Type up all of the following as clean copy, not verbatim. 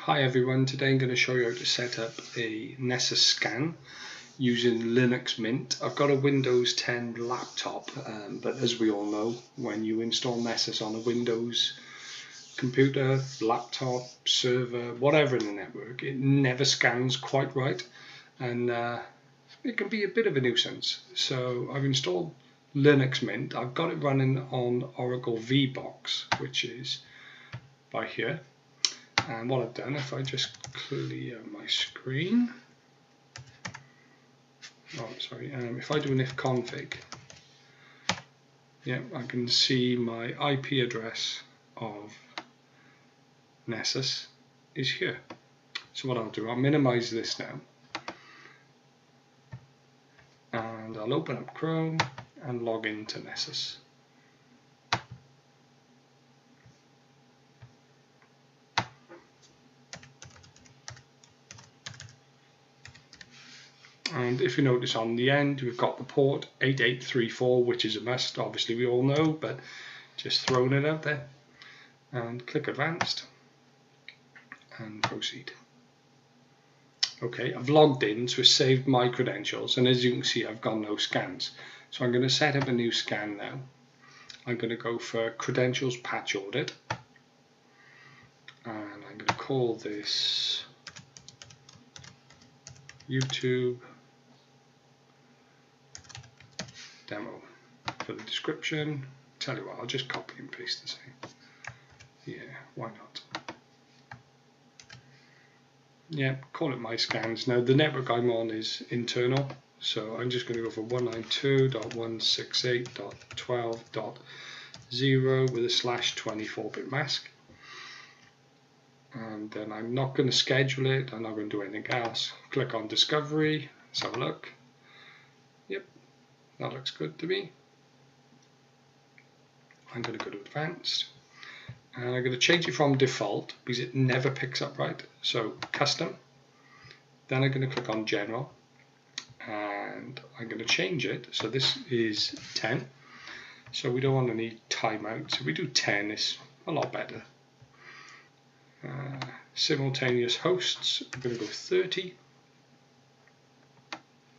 Hi everyone, today I'm going to show you how to set up a Nessus scan using Linux Mint. I've got a Windows 10 laptop, but as we all know, when you install Nessus on a Windows computer, laptop, server, whatever in the network, it never scans quite right, and it can be a bit of a nuisance. So I've installed Linux Mint. I've got it running on Oracle VBox, which is by here. And what I've done, if I just clear my screen, if I do an ifconfig, I can see my IP address of Nessus is here. So what I'll do, I'll minimize this now, and I'll open up Chrome and log into Nessus. And if you notice on the end, we've got the port 8834, which is a must, obviously we all know, but just throwing it out there. And click Advanced and proceed. Okay, I've logged in, so it's saved my credentials, and as you can see, I've got no scans. So I'm going to set up a new scan now. I'm going to go for Credentials Patch Audit, and I'm going to call this YouTube demo for the description. Tell you what, I'll just copy and paste the same. Yeah, why not? Yeah, call it my scans. Now the network I'm on is internal, so I'm just going to go for 192.168.12.0 with a /24-bit mask. And then I'm not going to schedule it, I'm not going to do anything else. Click on Discovery, let's have a look. Yep, that looks good to me. I'm going to go to Advanced, and I'm going to change it from default because it never picks up right. So Custom, then I'm going to click on General, and I'm going to change it. So this is 10, so we don't want any timeouts. If we do 10, it's a lot better. Simultaneous hosts, I'm going to go 30.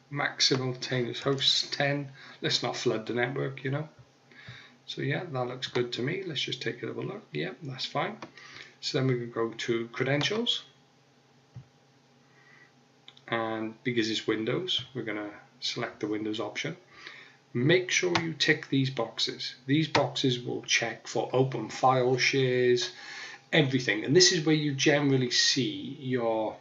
Max simultaneous hosts 10. Let's not flood the network, you know. So yeah, that looks good to me. Let's just take a little look. Yeah, that's fine. So then we can go to Credentials, and because it's Windows, we're going to select the Windows option. Make sure you tick these boxes. These boxes will check for open file shares, everything, and this is where you generally see your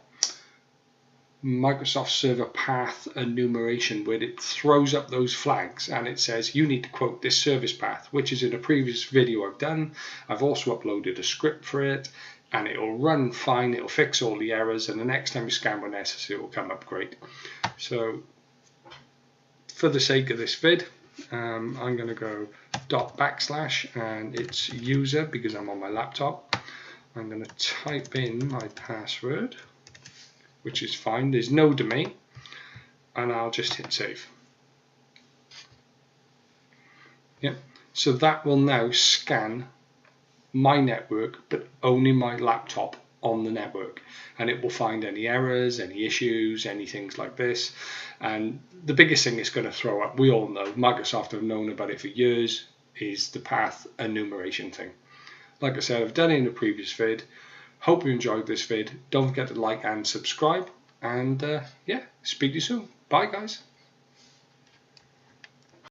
Microsoft Server path enumeration, where it throws up those flags and it says you need to quote this service path, which is in a previous video I've done. I've also uploaded a script for it, and it'll run fine, it'll fix all the errors, and the next time you scan with Nessus it will come up great. So for the sake of this vid, I'm going to go // and it's user because I'm on my laptop. I'm going to type in my password, which is fine, there's no domain, and I'll just hit save. Yep. So that will now scan my network, but only my laptop on the network, and it will find any errors, any issues, any things like this. And the biggest thing it's going to throw up, we all know, Microsoft have known about it for years, is the path enumeration thing. Like I said, I've done it in a previous vid. Hope you enjoyed this vid. Don't forget to like and subscribe, and yeah, speak to you soon. Bye guys.